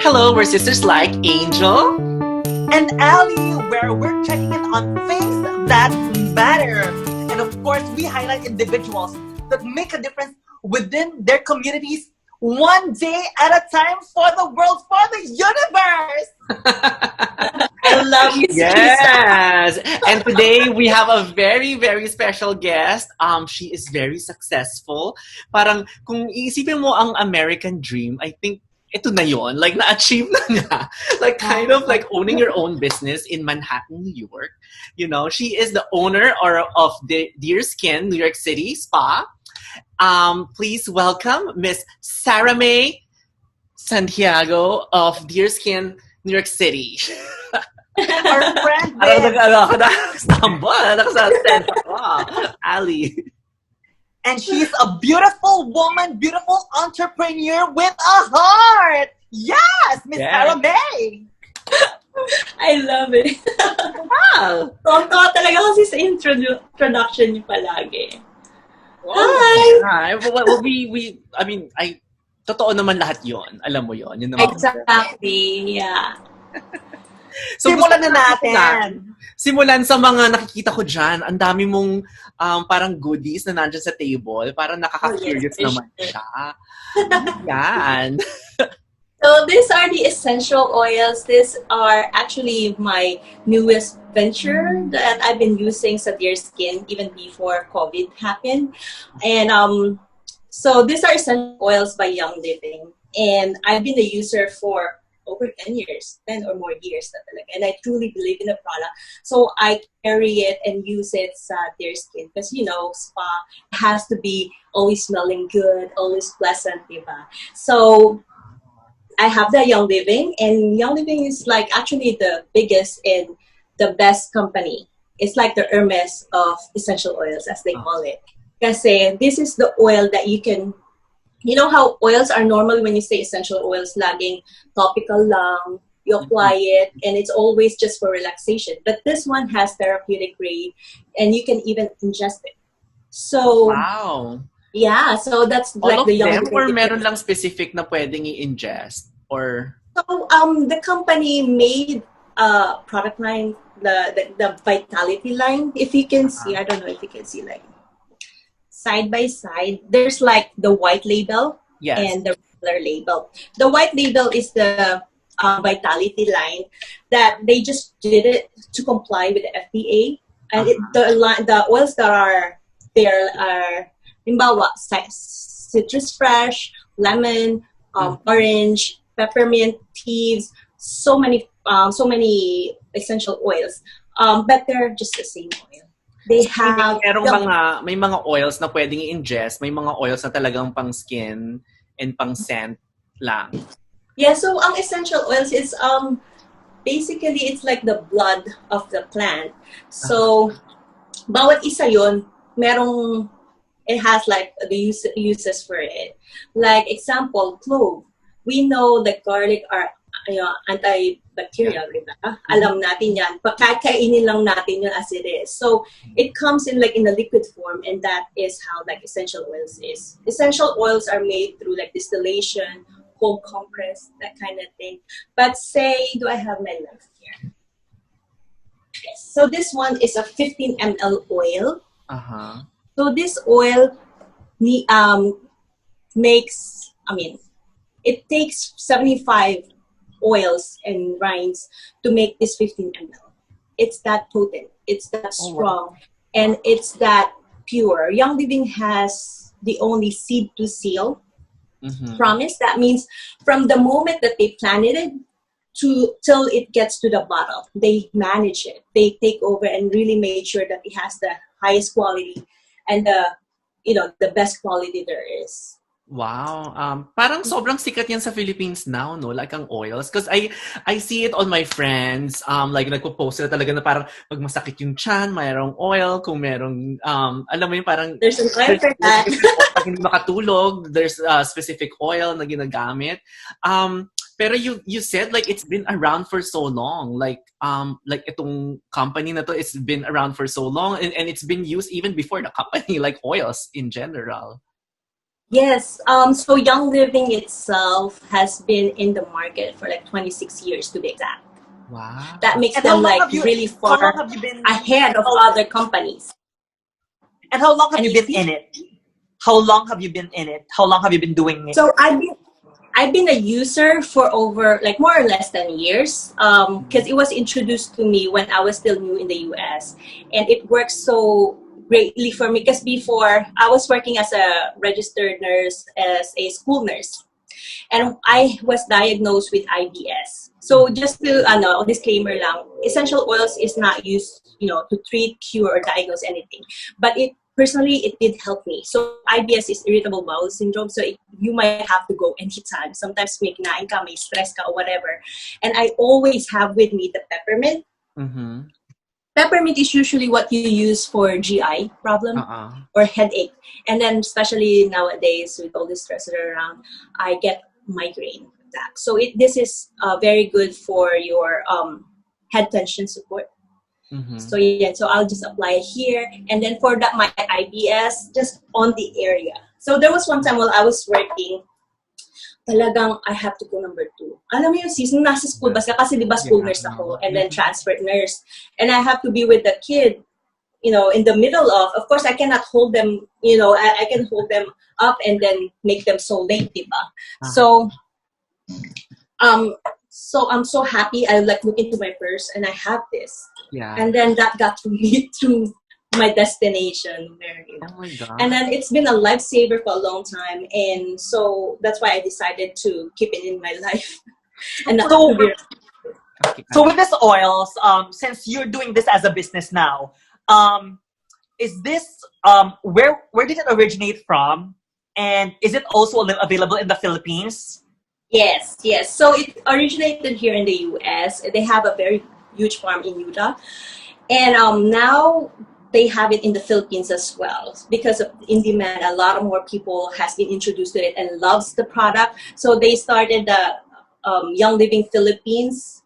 Hello, we're sisters like Angel. And Ally, where we're checking in on things that matter. And of course, we highlight individuals that make a difference within their communities one day at a time for the world, for the universe. I love you, Yes. And today we have a very, very special guest. She is very successful. Parang kung iisipin mo ang American dream, I think ito na yon, like na-achieve na nga. Like kind of like owning your own business in Manhattan, New York. You know, she is the owner of the Deer Skin, New York City Spa. Please welcome Miss Sarah May Santiago of Deer Skin, New York City. Our friend Ally. And she's a beautiful woman, beautiful entrepreneur with a heart. Yes, Miss Sarah May. I love it. Wow. Tonto talaga kasi sa introduction niyo palagi. Hi. Well, totoo naman lahat yon. Alam mo yon. Yun naman. Exactly, yeah. So, simulan na natin. Simulan sa mga nakikita ko dyan. Ang dami mong parang goodies na nandyan sa table. Parang nakaka-curious naman siya. Yan. So these are the essential oils. These are actually my newest venture that I've been using sa Deer Skin even before COVID happened. And so these are essential oils by Young Living. And I've been a user for over 10 years, 10 or more years na talaga. And I truly believe in the product. So I carry it and use it sa Deer Skin. Because, you know, spa has to be always smelling good, always pleasant, diba? So I have the Young Living, and Young Living is like actually the biggest and the best company. It's like the Hermes of essential oils, as they call it. Kasi this is the oil that you can, you know how oils are normally when you say essential oils, laging topical lang, you apply it, and it's always just for relaxation. But this one has therapeutic grade, and you can even ingest it. So, wow. Yeah, so that's all like of the Young them, Living. Or meron lang specific na pwedeng i-ingest? Or So the company made a product line, the Vitality line. If you can see, I don't know if you can see, like side by side, there's like the white label and the regular label. The white label is the Vitality line that they just did it to comply with the FDA. And the oils that are there are Limbawa, citrus fresh, lemon, orange, peppermint, teas, so many essential oils. But they're just the same oil. They have may mga oils na pwedeng i-ingest, may mga oils na talagang pang skin and pang scent lang. Yeah, so ang essential oils is basically it's like the blood of the plant. So bawat isa yon merong it has like the uses for it. Like example, clove. We know that garlic are antibacterial, diba? Alam natin yan. Kainin lang natin yun as it is. So it comes in like in a liquid form, and that is how like essential oils is. Essential oils are made through like distillation, cold compress, that kind of thing. But say, do I have my left here? Yes. So this one is a 15 ml oil. So this oil it takes 75 oils and rinds to make this 15 ml. It's that potent, it's that strong, and it's that pure. Young Living has the only seed to seal promise. That means from the moment that they planted it till it gets to the bottle, they manage it. They take over and really make sure that it has the highest quality and the best quality there is. Wow. Parang sobrang sikat yan sa Philippines now, no? Like ang oils. Because I see it on my friends. Like nagpo-post sila talaga na parang pag masakit yung tiyan, mayroong oil. Kung merong, alam mo yung parang there's an oil for that. Pag hindi makatulog, there's a specific oil na ginagamit. Pero you said like it's been around for so long. Like itong company na to, it's been around for so long, and it's been used even before the company, like oils in general. Yes. So Young Living itself has been in the market for like 26 years to be exact. That Wow. makes And how them long like have you really how long far have you been ahead of how, other companies. and how long have And you you been see, in it? How long have you been in it? How long have you been doing it? so I've been a user for over like more or less 10 years because it was introduced to me when I was still new in the US, and it works so greatly for me because before I was working as a registered nurse as a school nurse, and I was diagnosed with IBS. So just to disclaimer lang, essential oils is not used, to treat, cure, or diagnose anything. But it did help me. So IBS is irritable bowel syndrome. So you might have to go anytime. Sometimes may kinain ka, may stress ka, or whatever. And I always have with me the peppermint. Mm-hmm. Peppermint is usually what you use for GI problem Uh-uh. or headache. And then especially nowadays with all the stress that are around, I get migraine attack. So this is very good for your head tension support. So Mm-hmm. yeah, so I'll just apply it here. And then for that, my IBS, just on the area. So there was one time while I was working, talagang I have to go number 2. Alam mo yung season, nasa school bus ka kasi di ba school Yeah. nurse ako and then transfer nurse. And I have to be with the kid, in the middle of course, I cannot hold them, I can hold them up and then make them so late, diba? Uh-huh. Um, so I'm so happy. I like look into my purse and I have this. Yeah. And then that got to me to my destination. Oh my And God. then it's been a lifesaver for a long time. And so that's why I decided to keep it in my life and not So to be. Okay. so with this oils, since you're doing this as a business now, is this where did it originate from? And is it also available in the Philippines? Yes, yes. So it originated here in the US. They have a very huge farm in Utah. And now they have it in the Philippines as well because of in demand. A lot of more people has been introduced to it and loves the product. So they started the Young Living Philippines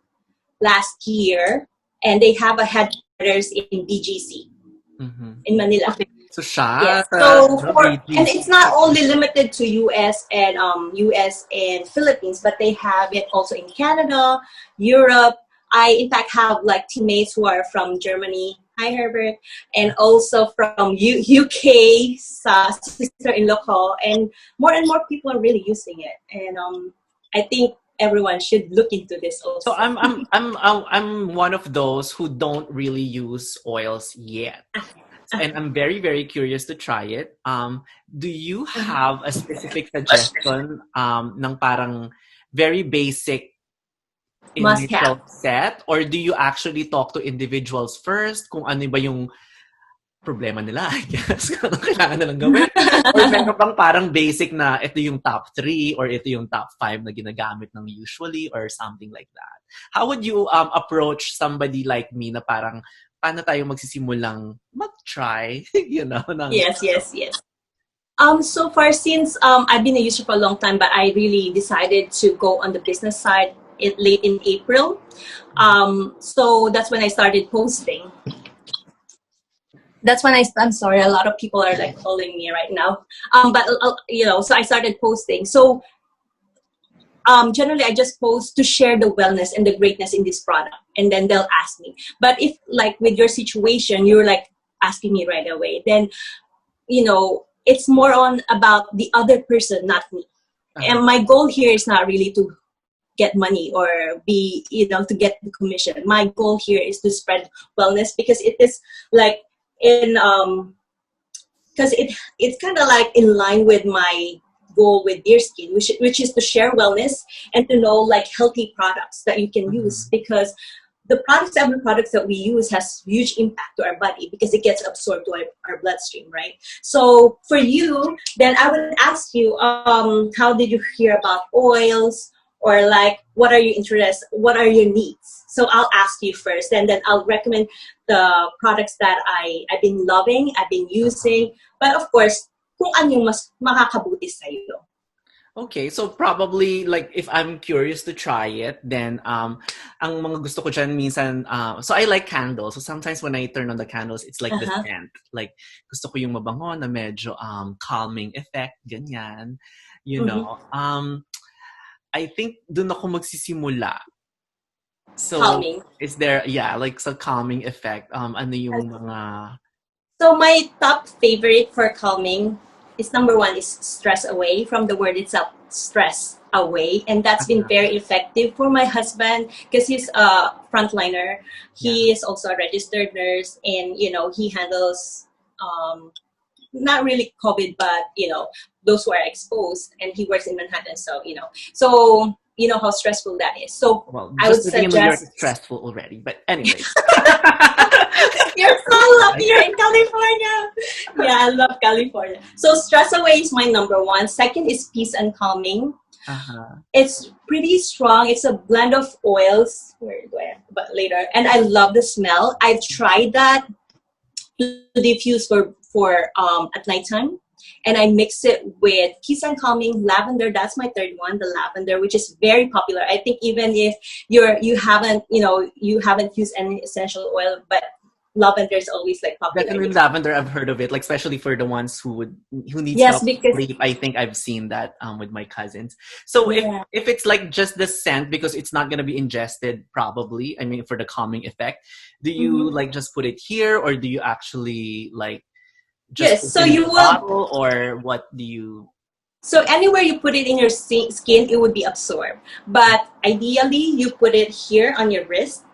last year, and they have a headquarters in BGC Mm-hmm. in Manila. Okay. So siya, Yes. So and BGC. it's not only limited to US and Philippines, but they have it also in Canada, Europe. I in fact have like teammates who are from Germany. Hi Herbert, and also from UK, sister-in-law ko, and more people are really using it. And I think everyone should look into this So also. I'm one of those who don't really use oils yet. And I'm very, very curious to try it. Do you have a specific suggestion ng parang very basic Must have. initial set? Or do you actually talk to individuals first kung ano ba yung problema nila, I guess, kung ano kailangan nilang gawin? Or meron bang parang basic na ito yung top 3 or ito yung top 5 na ginagamit ng usually or something like that? How would you approach somebody like me na parang paano tayo magsisimulang mag-try, ng... Yes, yes, yes. So far, since I've been a user for a long time, but I really decided to go on the business side late in April. So that's when I started posting. I'm sorry, a lot of people are like calling me right now. So I started posting. So generally, I just post to share the wellness and the greatness in this product, and then they'll ask me. But if like with your situation, you're like asking me right away, then it's more on about the other person, not me. And my goal here is not really to get money or be, to get the commission. My goal here is to spread wellness because it is like because it's kind of like in line with my goal with Dear Skin, which is to share wellness and to know like healthy products that you can use because every products that we use has huge impact to our body because it gets absorbed to our bloodstream, right? So for you, then I would ask you, how did you hear about oils? Or like, what are your interests? What are your needs? So I'll ask you first, and then I'll recommend the products that I've been loving, I've been using. But of course, kung ano yung mas makakabuti sa'yo. Okay, so probably like if I'm curious to try it, then ang mga gusto ko dyan minsan so I like candles. So sometimes when I turn on the candles, it's like the Uh-huh. scent. Like gusto ko yung mabango na medyo calming effect ganyan. You Mm-hmm. know. I think dun ako magsisimula. So Calming. is there like sa calming effect ano yung mga So my top favorite for calming is number one is stress away, from the word itself, stress away, and that's been very effective for my husband because he's a frontliner. He is also a registered nurse, and he handles not really COVID, but those who are exposed, and he works in Manhattan, so so you know how stressful that is. So well, I would just living in New York is suggest. stressful already. But anyways. You're so lucky you're in California. Yeah, I love California. So stress away is my number one. Second is peace and calming. It's pretty strong. It's a blend of oils. But later. And I love the smell. I've tried that to diffuse for at nighttime. And I mix it with peace and calming, lavender. That's my third one, the lavender, which is very popular. I think even if you haven't used any essential oil, but lavender is always like popular. Definitely lavender, I've heard of it, like especially for the ones who need Yes, self because sleep. I think I've seen that with my cousins. So if it's like just the scent, because it's not gonna be ingested, probably. I mean, for the calming effect, do you like just put it here, or do you actually like just yes? put So it in you the will. bottle, or what do you? So anywhere you put it in your skin, it would be absorbed. But ideally, you put it here on your wrist,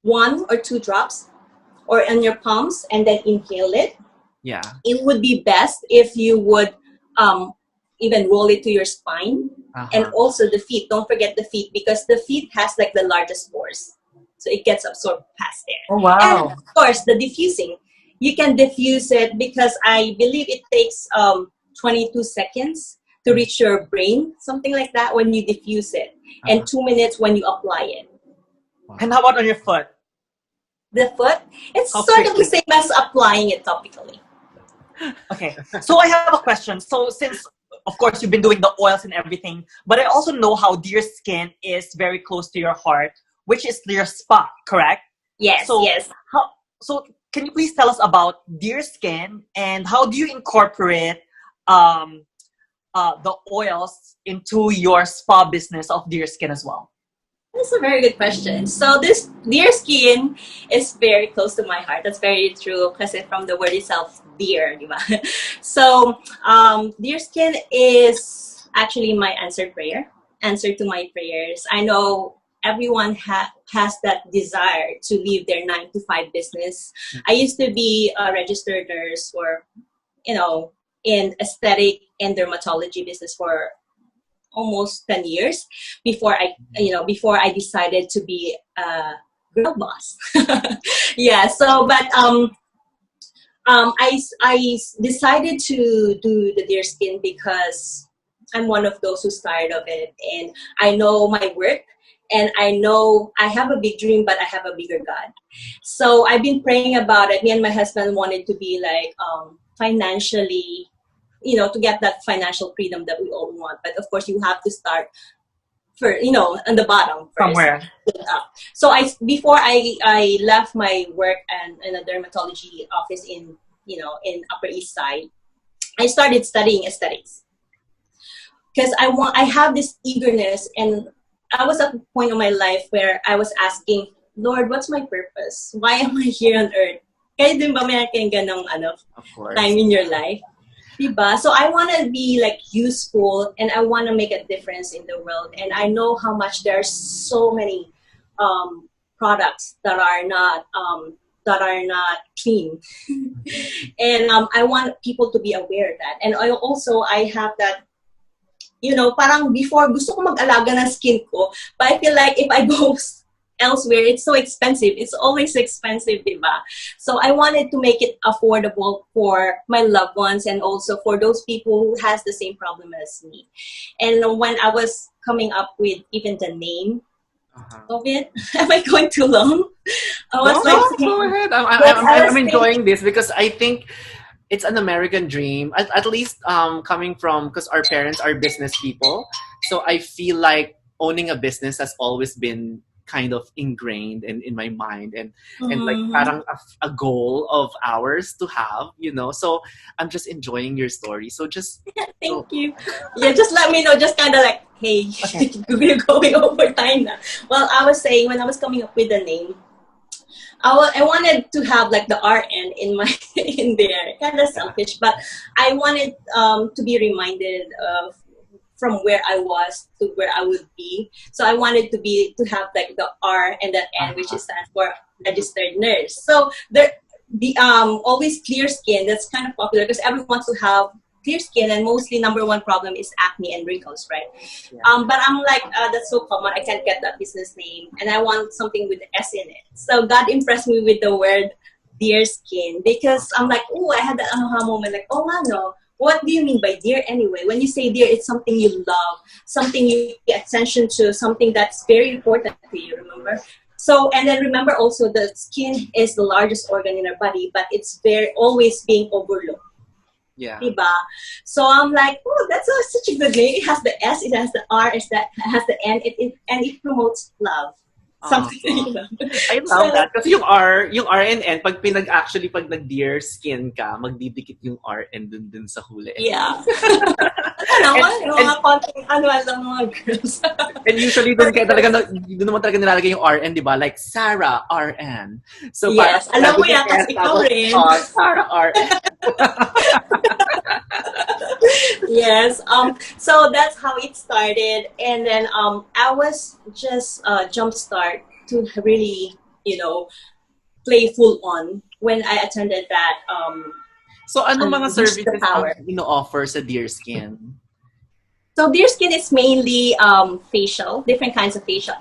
1 or 2 drops, or on your palms, and then inhale it. Yeah. It would be best if you would even roll it to your spine, and also the feet. Don't forget the feet, because the feet has like the largest pores, so it gets absorbed past there. Oh wow! And of course, the diffusing. You can diffuse it because I believe it takes 22 seconds to reach your brain, something like that, when you diffuse it, and 2 minutes when you apply it. Wow. And how about on your foot? The foot, it's sort of the same as applying it topically. Okay, so I have a question. So since, of course, you've been doing the oils and everything, but I also know how deer skin is very close to your heart, which is your spa, correct? Yes, so, yes. So can you please tell us about deer skin, and how do you incorporate the oils into your spa business of deer skin as well? That's a very good question. So this deer skin is very close to my heart. That's very true, because from the word itself, deer, diba? So deer skin is actually my answer to my prayers. I know everyone has that desire to leave their 9-to-5 business. I used to be a registered nurse for, in aesthetic and dermatology business for almost 10 years before I decided to be a girl boss. Yeah. So, but I decided to do the deer skin because I'm one of those who's tired of it, and I know my worth, and I know I have a big dream, but I have a bigger God. So I've been praying about it. Me and my husband wanted to be like financially, to get that financial freedom that we all want. But of course, you have to start on the bottom first. Somewhere. So before I left my work and in a dermatology office in Upper East Side, I started studying aesthetics because I have this eagerness, and I was at a point in my life where I was asking, Lord, what's my purpose? Why am I here on earth? Kaya din ba may ganong time in your life? Diba? So I want to be like useful, and I want to make a difference in the world. And I know how much there are so many products that are not clean, and I want people to be aware of that. And I have that. Parang before gusto ko mag-alaga ng skin ko, but I feel like if I go elsewhere, it's so expensive. It's always expensive, diba? So I wanted to make it affordable for my loved ones, and also for those people who has the same problem as me. And when I was coming up with even the name of it, am I going too long? Go ahead. I'm enjoying this because I think it's an American dream. At least coming from, because our parents are business people, so I feel like owning a business has always been kind of ingrained in my mind, and like Mm-hmm. parang a goal of ours to have, you know. So I'm just enjoying your story. So just Thank go. you. Yeah, just let me know. Just kind of like, hey, Okay. we're going over time now. Well, I was saying when I was coming up with the name, I wanted to have like the RN in my in there. Kind of Yeah. selfish, but I wanted to be reminded of from where I was to where I would be. So I wanted to have like the R and the N, which Uh-huh. is stands for registered nurse. So there, the always clear skin. That's kind of popular because everyone wants to have clear skin, and mostly number one problem is acne and wrinkles, right? Yeah. But I'm like, that's so common. I can't get that business name, and I want something with the S in it. So God impressed me with the word dear skin because I'm like, oh, I had that aha moment, like, oh, I know. What do you mean by dear anyway? When you say dear, it's something you love, something you pay attention to, something that's very important to you, remember? So, and then remember also the skin is the largest organ in our body, but it's very always being overlooked. Yeah. Diba? So I'm like, oh, that's such a good name. It has the S, it has the R, it has the N, and it promotes love. Something Uh-huh. you know. I love So that. Kasi yung R and N, pag nag-deer skin ka, magdidikit yung R and dun sa huli. yeah. Ano And, naman, yung and, mga konting ano lang mga girls. and usually dun naman talaga nilalagay yung R and, di ba? Like, Sarah RN. So, parang Yes, alam mo sabi yung yan S, kasi ikaw tapos rin. R, Sarah RN. Yes. So that's how it started, and then I was just jumpstart to really, you know, play full on when I attended that So, anong mga Unleash the services ang Power. ino-offer sa Dear Skin? So Dear Skin is mainly facial, different kinds of facial,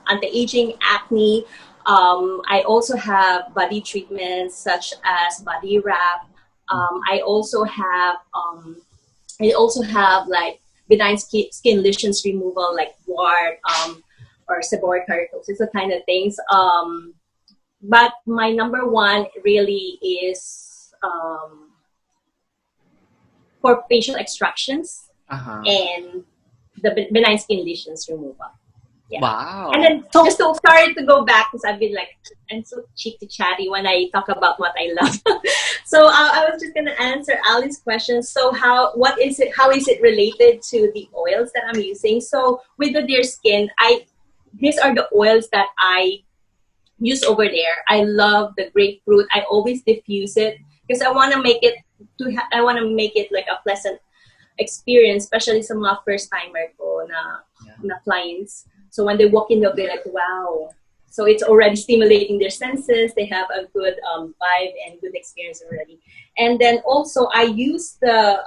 anti-aging, acne. I also have body treatments such as body wrap. I also have like benign skin lesions removal, like wart or seborrheic keratosis, the kind of things. But my number one really is for facial extractions Uh-huh. and the benign skin lesions removal. Yeah. Wow. And then So just to sorry to go back because I've been like I'm so cheeky chatty when I talk about what I love. So I was just gonna answer Ali's question. So how is it related to the oils that I'm using? So with the Dear Skin, these are the oils that I use over there. I love the grapefruit. I always diffuse it because I want to make it like a pleasant experience, especially sa mga first timer ko na clients. So when they walk in, they'll be like, wow. So it's already stimulating their senses. They have a good vibe and good experience already. And then also I use the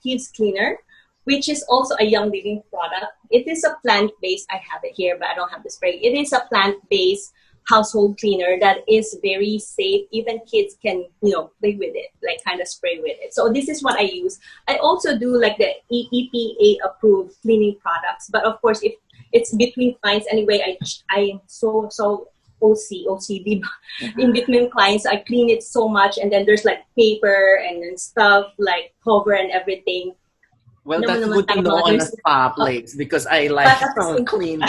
Thieves Cleaner, which is also a Young Living product. It is a plant-based, I have it here, but I don't have the spray. It is a plant-based household cleaner that is very safe. Even kids can, play with it, like kind of spray with it. So this is what I use. I also do like the EPA approved cleaning products. But of course, if it's between clients anyway, I am so OCD. In between clients, I clean it so much. And then there's like paper and then stuff like cover and everything. Well, that's good to know on a spa place because I like clean.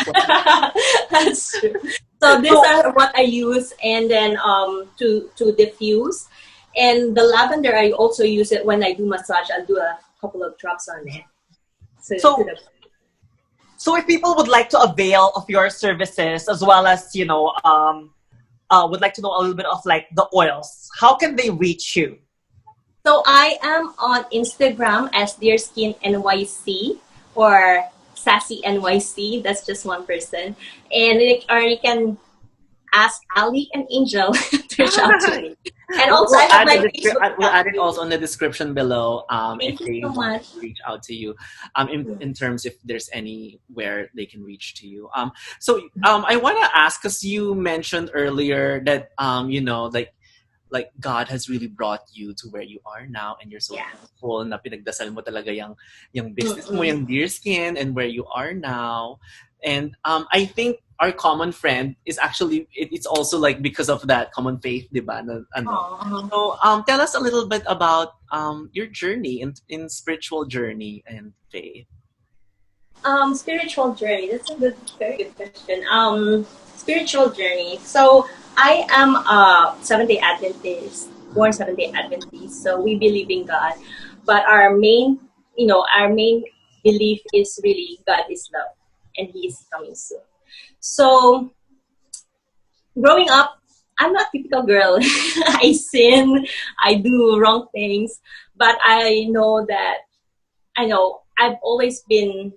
That's true. So these are what I use, and then to diffuse, and the lavender I also use it when I do massage. I'll do a couple of drops on it. So if people would like to avail of your services as well as would like to know a little bit of like the oils, how can they reach you? So I am on Instagram as Dear Skin NYC or Sassy NYC. That's just one person. And you can ask Ali and Angel to reach out to me. And also I have my Facebook. We'll add it also in the description below if they so want to reach out to you in terms if there's anywhere they can reach to you. So I want to ask because you mentioned earlier that like like God has really brought you to where you are now, and you're so Yeah. thankful na pinagdasal mo talaga yung business mo, Mm-mm. yung Dear Skin, and where you are now. And I think our common friend is actually, it's also like because of that common faith, di ba? Na, ano. Aw. So tell us a little bit about your journey in spiritual journey and faith. Spiritual journey. That's a very good question. Spiritual journey. So I am a Seventh-day Adventist, born Seventh-day Adventist. So we believe in God, but our main belief is really God is love, and He is coming soon. So growing up, I'm not a typical girl. I sin, I do wrong things, but I know I've always been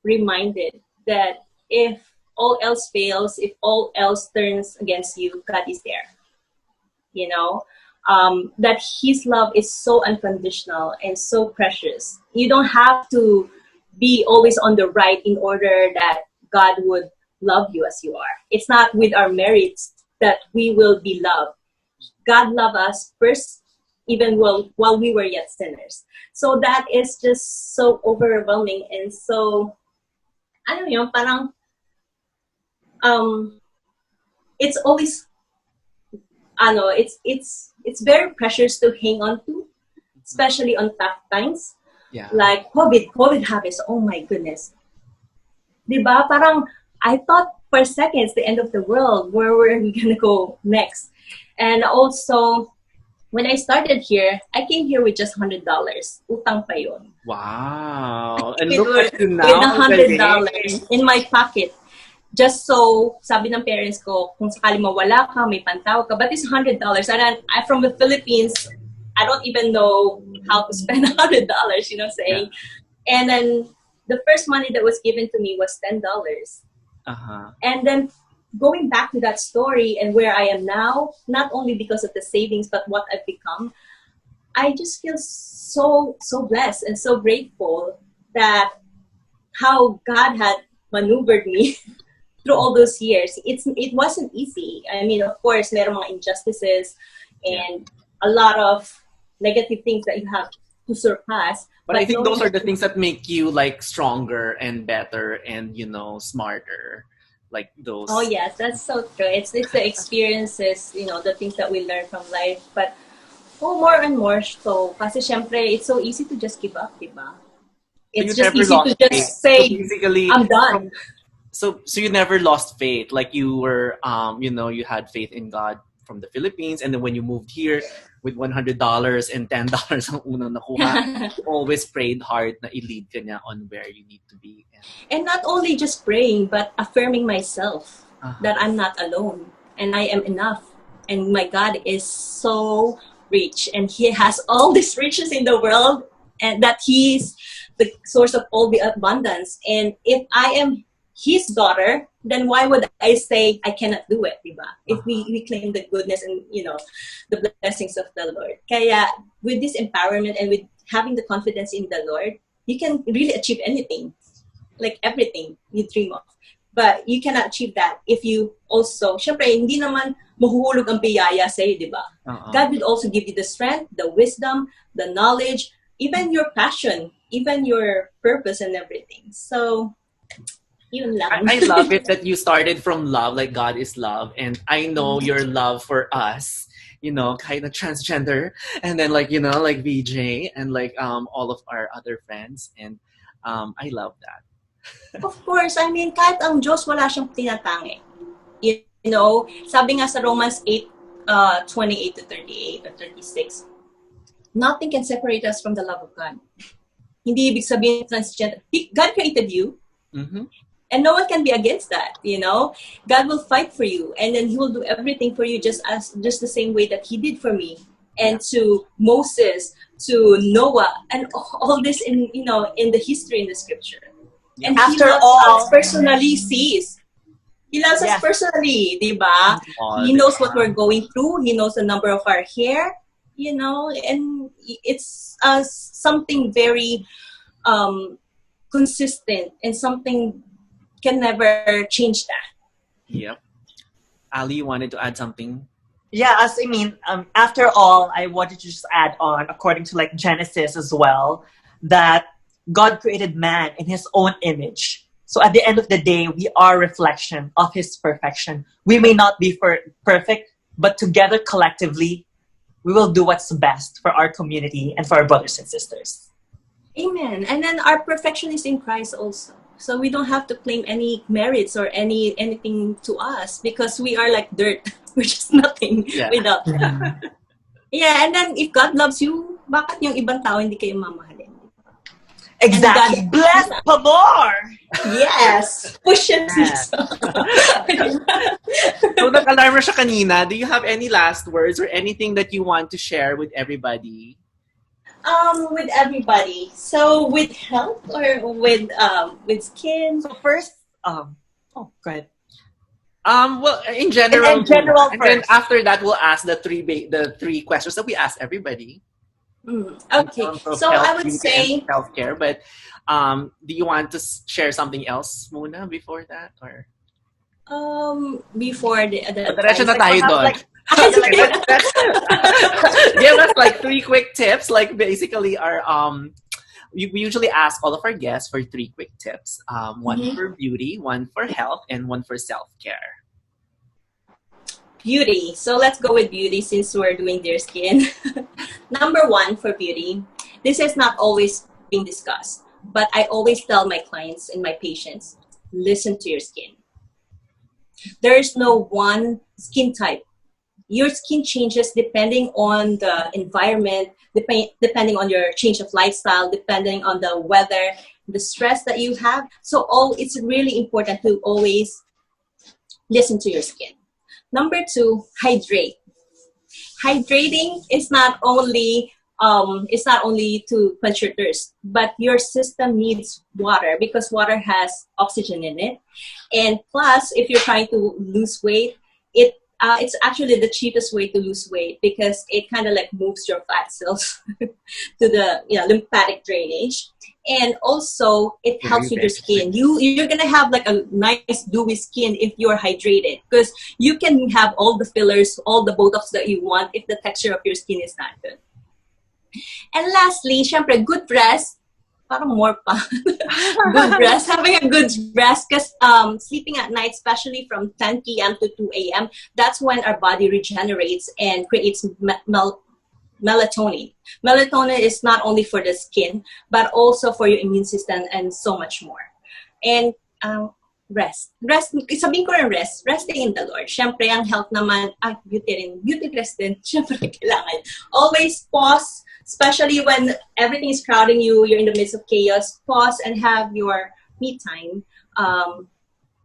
reminded that if all else fails, if all else turns against you, God is there. You know, that His love is so unconditional and so precious. You don't have to be always on the right in order that God would love you as you are. It's not with our merits that we will be loved. God loved us first, even while we were yet sinners. So that is just so overwhelming and so, ano yun, parang, it's always, it's very precious to hang on to, especially on tough times. Yeah. Like COVID happens, oh my goodness. Diba? Parang, I thought for seconds, the end of the world, where were we gonna go next? And also, when I started here, I came here with just $100. Utang pa yun. Wow. And With look at you with now. $100 in my pocket. Just so, sabi ng parents ko, kung sakali mawala ka, may pantaw ka. But it's $100. And I'm from the Philippines. I don't even know how to spend $100, saying. Yeah. And then the first money that was given to me was $10. Uh-huh. And then going back to that story and where I am now, not only because of the savings, but what I've become, I just feel so blessed and so grateful that how God had maneuvered me through all those years. It wasn't easy. I mean, of course, there are injustices and a lot of negative things that you have to surpass. But I think those are the things that make you like stronger and better and smarter. Like those. Oh yes, that's so true. It's the experiences, the things that we learn from life. But more and more so, kasi syempre, it's so easy to just give up, diba? It's just easy to just say, so I'm done. So you never lost faith. Like you were, you had faith in God from the Philippines, and then when you moved here with $100 and $10 ang unang nakuha, you always prayed hard na i-lead ka niya on where you need to be. And not only just praying, but affirming myself that I'm not alone and I am enough. And my God is so rich and He has all these riches in the world, and that He's the source of all the abundance. And if I am His daughter, then why would I say I cannot do it, diba? If we claim the goodness and, the blessings of the Lord. Kaya with this empowerment and with having the confidence in the Lord, you can really achieve anything, like everything you dream of. But you cannot achieve that if you also, syempre, hindi naman mahuhulog ang biyaya sa'yo, diba? God will also give you the strength, the wisdom, the knowledge, even your passion, even your purpose and everything. So, yun lang. I love it that you started from love, like God is love. And I know your love for us, kind of transgender. And then like VJ and like all of our other friends. And I love that. Of course, I mean, kahit ang Diyos wala siyang tinatangi. Sabi nga sa Romans 8, 28 to 38 or 36, nothing can separate us from the love of God. Hindi ibig sabihin transgender. God created you. Mm-hmm. And no one can be against that, God will fight for you, and then He will do everything for you just the same way that He did for me, and to Moses, to Noah, and all this in the history in the scripture. And after He loves all, us personally sees. He loves us personally, diba? He knows what we're going through. He knows the number of our hair, and it's something very consistent and something can never change that. Yep. Ali, you wanted to add something? Yeah, as I mean, after all, I wanted to just add on, according to like Genesis as well, that God created man in his own image. So at the end of the day, we are a reflection of his perfection. We may not be perfect, but together collectively, we will do what's best for our community and for our brothers and sisters. Amen. And then our perfection is in Christ also. So we don't have to claim any merits or anything to us because we are like dirt. We're just nothing Yeah. without Him. Yeah, and then if God loves you, bakit yung ibang tao hindi kayo mamahalin? Exactly. God, Bless pa more! yes. Push it. Yes. So nag-alarm na siya kanina. Do you have any last words or anything that you want to share with everybody? With everybody. So with health or with skin? So first, go ahead. Well, in general, In general and then first. after that, we'll ask the three questions that we ask everybody. Okay, In terms of so health, I would beauty, say and self-care. But do you want to share something else, Muna, before that, or? before the Diretso na tayo doon. Like, Give us like 3 quick tips. Like basically, we usually ask all of our guests for 3 quick tips. One for beauty, one for health, and one for self-care. Beauty. So let's go with beauty since we're doing their skin. Number 1 for beauty. This is not always being discussed, but I always tell my clients and my patients, listen to your skin. There is no one skin type. Your skin changes depending on the environment, depending on your change of lifestyle, depending on the weather, the stress that you have. So it's really important to always listen to your skin. Number 2, hydrate. Hydrating is not only to quench your thirst, but your system needs water because water has oxygen in it. And plus, if you're trying to lose weight, it's actually the cheapest way to lose weight because it kind of like moves your fat cells to the lymphatic drainage. And also, it helps with your skin. You're gonna have like a nice dewy skin if you're hydrated because you can have all the fillers, all the Botox that you want if the texture of your skin is not good. And lastly, syempre, good rest. Parang more pa. Good rest. Having a good rest because sleeping at night, especially from 10 p.m. to 2 a.m., that's when our body regenerates and creates melatonin. Melatonin is not only for the skin, but also for your immune system and so much more. And rest. Rest, sabihin ko rin rest. Resting in the Lord. Syempre, ang health naman, beauty rest din. Syempre, kailangan. Always pause, especially when everything is crowding you, you're in the midst of chaos, pause and have your me time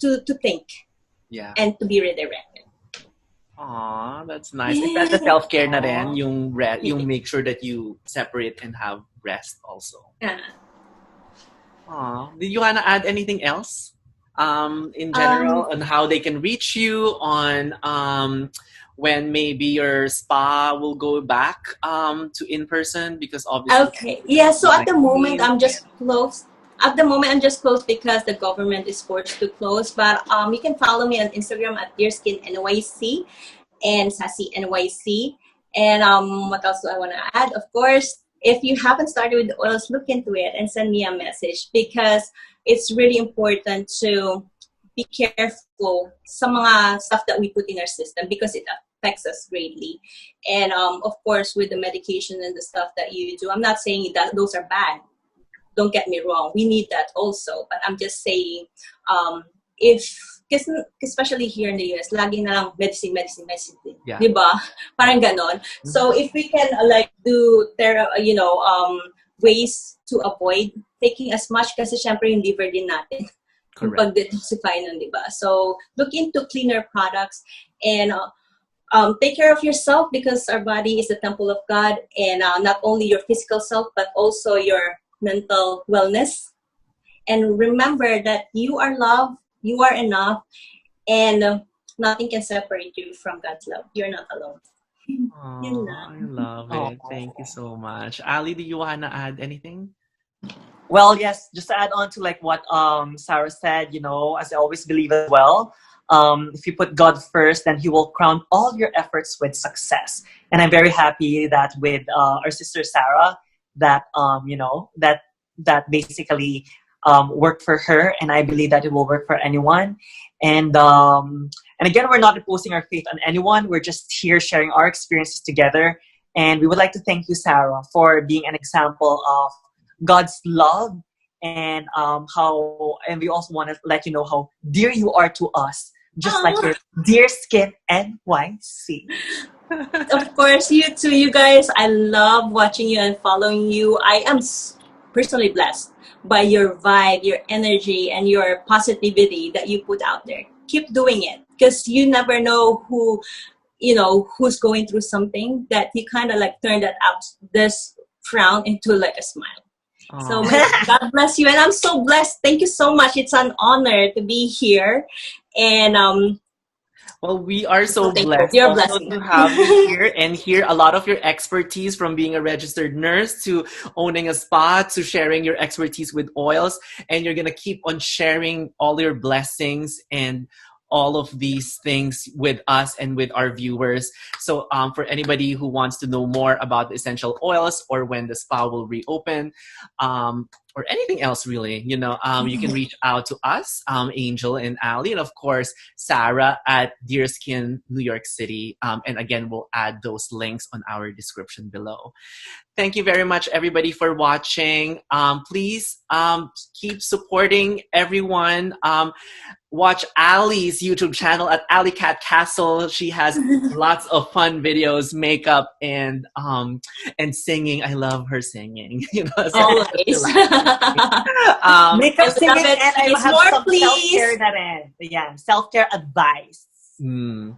to think and to be redirected. Aw, that's nice. And that's the self-care na rin, yung make sure that you separate and have rest also. Aw, did you want to add anything else? In general, on how they can reach you, on when maybe your spa will go back to in-person because obviously... Okay. Yeah, so at the moment, I'm just closed. At the moment, I'm just closed because the government is forced to close. But you can follow me on Instagram at DearSkinNYC and SassyNYC. And what else do I want to add? Of course, if you haven't started with the oils, look into it and send me a message because it's really important to be careful sa mga stuff that we put in our system because it affects us greatly. And of course, with the medication and the stuff that you do, I'm not saying that those are bad. Don't get me wrong. We need that also. But I'm just saying, especially here in the US, lagi na lang medicine. Yeah. Diba? Parang ganon. So if we can do ways to avoid taking as much kasi syempre yung liver din natin. Correct. Pag-detoxify nun, diba? So look into cleaner products and take care of yourself because our body is the temple of God and not only your physical self but also your mental wellness. And remember that you are loved, you are enough, and nothing can separate you from God's love. You're not alone. Oh, I love it. Thank you so much. Ali, do you want to add anything? Well, yes, just to add on to like what Sarah said, as I always believe as well, if you put God first, then He will crown all your efforts with success. And I'm very happy that with our sister Sarah, that that basically worked for her, and I believe that it will work for anyone. And again, we're not imposing our faith on anyone. We're just here sharing our experiences together. And we would like to thank you, Sarah, for being an example of God's love, and and we also want to let you know how dear you are to us, just like your dear skin NYC. Of course, you too, you guys. I love watching you and following you. I am personally blessed by your vibe, your energy, and your positivity that you put out there. Keep doing it, because you never know who's going through something, that you kind of like turn that out, this frown into like a smile. Aww. So God bless you, and I'm so blessed. Thank you so much. It's an honor to be here, and well, we are so thank blessed you. You're also blessing. to have you here and hear a lot of your expertise, from being a registered nurse to owning a spa to sharing your expertise with oils. And you're going to keep on sharing all your blessings and all of these things with us and with our viewers. So for anybody who wants to know more about the essential oils, or when the spa will reopen, or anything else really, you can reach out to us, Angel and Ally, and of course Sarah at Dear Skin New York City. And again, we'll add those links on our description below. Thank you very much, everybody, for watching. Please keep supporting everyone. Watch Ally's YouTube channel at AllyCat Castle. She has lots of fun videos, makeup, and singing. I love her singing. Always. Makeup, singing, and I have more, some please. self-care self-care advice. And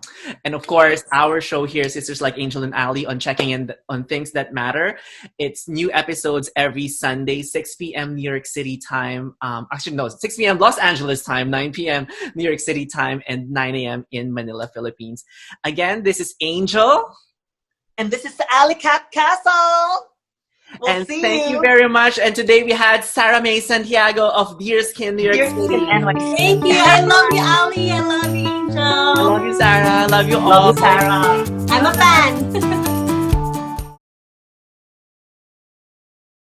of course, our show here, Sisters Like Angel and Ally, on checking in on things that matter. It's new episodes every Sunday, 6 p.m. New York City time. Actually, no, 6 p.m. Los Angeles time, 9 p.m. New York City time, and 9 a.m. in Manila, Philippines. Again, this is Angel. And this is the AllyCat Castle. We'll see thank you very much. And today we had Sarah May Santiago of Dear Skin New York City. Thank you. I love you, Ally. I love you, Angel. I love you, Sarah. I love you all. Love you, Sarah. I'm a fan.